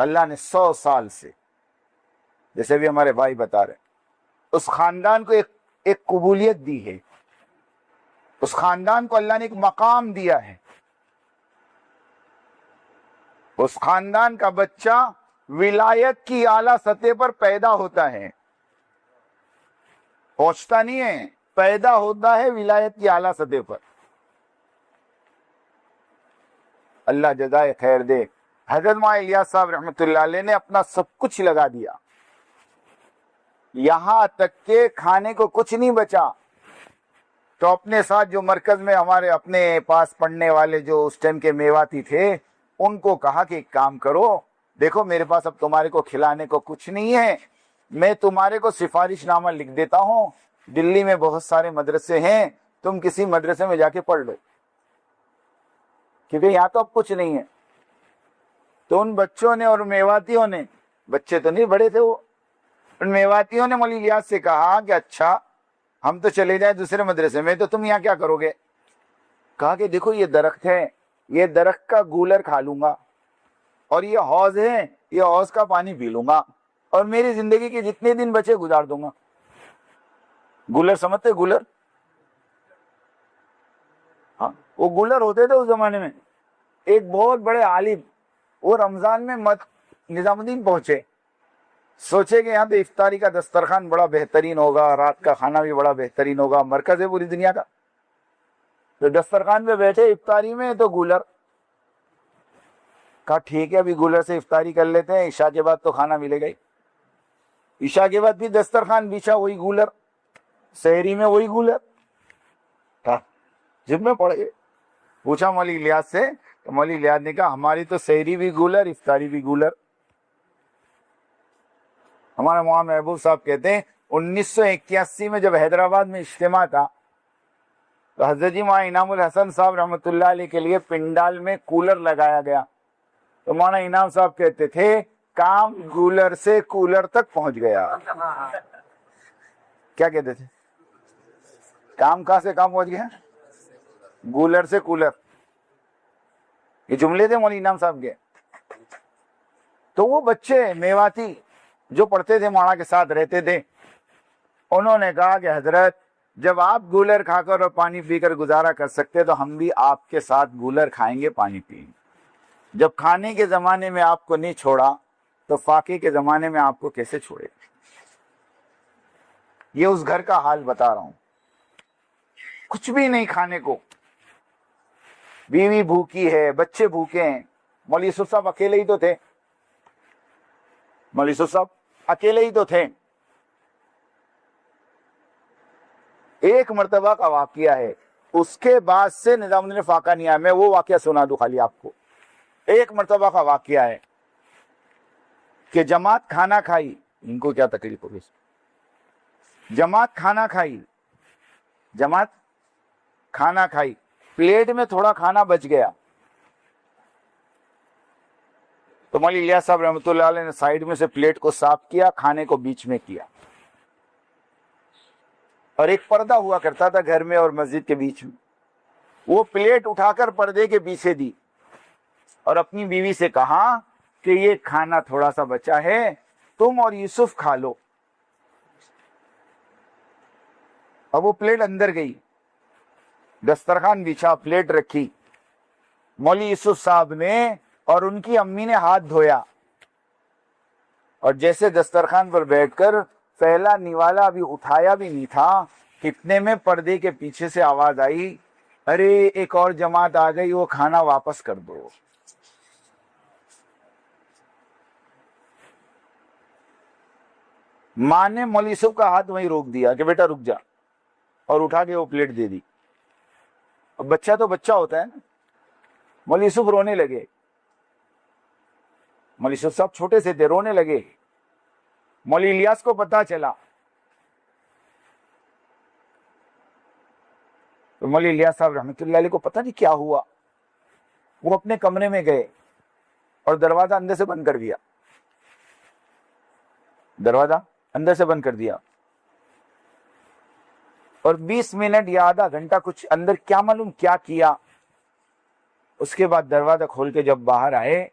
اللہ نے 100 سال سے، جیسے بھی ہمارے بھائی بتا رہے، اس خاندان کو ایک قبولیت دی ہے، اس خاندان کو اللہ نے ایک مقام دیا ہے. اس خاندان کا بچہ ولایت کی اعلیٰ سطح پر پیدا ہوتا ہے، پہنچتا نہیں ہے، پیدا ہوتا ہے ولایت کی اعلیٰ سطح پر. اللہ جزائے خیر دے. حضرت مولانا الیاس صاحب رحمۃ اللہ علیہ نے اپنا سب کچھ لگا دیا، یہاں تک کہ کھانے کو کچھ نہیں بچا تو اپنے ساتھ جو مرکز میں ہمارے اپنے پاس پڑھنے والے جو اس ٹائم کے میواتی تھے، ان کو کہا کہ ایک کام کرو، دیکھو میرے پاس اب تمہارے کو کھلانے کو کچھ نہیں ہے، میں تمہارے کو سفارش نامہ لکھ دیتا ہوں، دلی میں بہت سارے مدرسے ہیں، تم کسی مدرسے میں جا کے پڑھ لو، کیونکہ یہاں تو اب کچھ نہیں ہے. تو ان بچوں نے اور میواتیوں نے، بچے تو نہیں بڑے تھے وہ، ان میواتیوں نے مولوی الیاس سے کہا کہ اچھا ہم تو چلے جائیں دوسرے مدرسے میں، تو تم یہاں کیا کرو گے؟ کہا کہ دیکھو یہ درخت ہے، یہ درخت کا گولر کھا لوں گا، اور یہ حوض ہے، یہ حوض کا پانی پی لوں گا، اور میری زندگی کے جتنے دن بچے گزار دوں گا. گولر سمجھتے؟ گولر، ہاں وہ گولر ہوتے تھے اس زمانے میں. ایک بہت بڑے عالم وہ رمضان میں نظام الدین پہنچے، سوچے کہ یہاں تو افطاری کا دسترخوان بڑا بہترین ہوگا، رات کا کھانا بھی بڑا بہترین ہوگا، مرکز ہے پوری دنیا کا. تو دسترخوان پہ بیٹھے افطاری میں تو گولر، کہا ٹھیک ہے ابھی گولر سے افطاری کر لیتے ہیں، عشاء کے بعد تو کھانا ملے گا ہی. عشاء کے بعد بھی دسترخوان بچھا، وہی گولر، سحری میں وہی گولر. جب میں پڑھ گئے پوچھا مولوی الیاس سے، تو مولوی الیاس نے کہا ہماری تو سحری بھی گولر، افطاری بھی گولر. ہمارا مولانا محبوب صاحب کہتے ہیں 1981 میں جب حیدرآباد میں اجتماع تھا تو حضرت جی مولانا انعام الحسن صاحب رحمۃ اللہ علیہ کے لیے پنڈال میں کولر لگایا گیا. تو مولانا انعام صاحب کہتے تھے کام گولر سے کولر تک پہنچ گیا. کیا کہتے تھے؟ کام کہاں سے کام پہنچ گیا؟ گولر سے کولر. یہ جملے تھے مولانا انعام صاحب کے. تو وہ بچے میواتی جو پڑھتے تھے مولانا کے ساتھ رہتے تھے، انہوں نے کہا کہ حضرت جب آپ گولر کھا کر اور پانی پی کر گزارا کر سکتے تو ہم بھی آپ کے ساتھ گولر کھائیں گے، پانی پئیں گے. جب کھانے کے زمانے میں آپ کو نہیں چھوڑا تو فاقے کے زمانے میں آپ کو کیسے چھوڑے؟ یہ اس گھر کا حال بتا رہا ہوں. کچھ بھی نہیں کھانے کو، بیوی بھوکی ہے، بچے بھوکے ہیں. مولوی یوسف صاحب اکیلے ہی تو تھے، مولوی یوسف صاحب اکیلے ہی تو تھے. ایک مرتبہ کا واقعہ ہے، اس کے بعد سے نظام الدین فاقہ نہیں آیا. میں وہ واقعہ سنا دوں خالی آپ کو. ایک مرتبہ کا واقعہ ہے کہ جماعت کھانا کھائی، ان کو کیا تکلیف ہوگی، جماعت کھانا کھائی، جماعت کھانا کھائی، پلیٹ میں تھوڑا کھانا بچ گیا. تو مولوی الیاس صاحب رحمۃ اللہ علیہ نے سائیڈ میں سے پلیٹ کو صاف کیا، کھانے کو بیچ میں کیا، اور ایک پردہ ہوا کرتا تھا گھر میں اور مسجد کے بیچ میں، وہ پلیٹ اٹھا کر پردے کے پیچھے دی اور اپنی بیوی سے کہا کہ یہ کھانا تھوڑا سا بچا ہے، تم اور یوسف کھا لو. اب وہ پلیٹ اندر گئی، دسترخوان بچھا، پلیٹ رکھی، مولوی یوسف صاحب نے اور ان کی امی نے ہاتھ دھویا، اور جیسے دسترخوان پر بیٹھ کر پہلا نوالا ابھی اٹھایا بھی نہیں تھا، اتنے میں پردے کے پیچھے سے آواز آئی، ارے ایک اور جماعت آ گئی، وہ کھانا واپس کر دو. ماں نے مولوی یوسف کا ہاتھ وہیں روک دیا کہ بیٹا رک جا، اور اٹھا کے وہ پلیٹ دے دی. اب بچہ تو بچہ ہوتا ہے نا. مولوی یوسف رونے لگے، مولوی یوسف صاحب چھوٹے سے تھے، رونے لگے. مولوی الیاس کو پتا چلا تو مولوی الیاس صاحب رحمۃ اللہ علیہ کو پتہ نہیں کیا ہوا، وہ اپنے کمرے میں گئے اور دروازہ اندر سے بند کر دیا، دروازہ اندر سے بند کر دیا، اور 20 منٹ یا آدھا گھنٹہ کچھ اندر کیا معلوم کیا کیا. اس کے بعد دروازہ کھول کے جب باہر آئے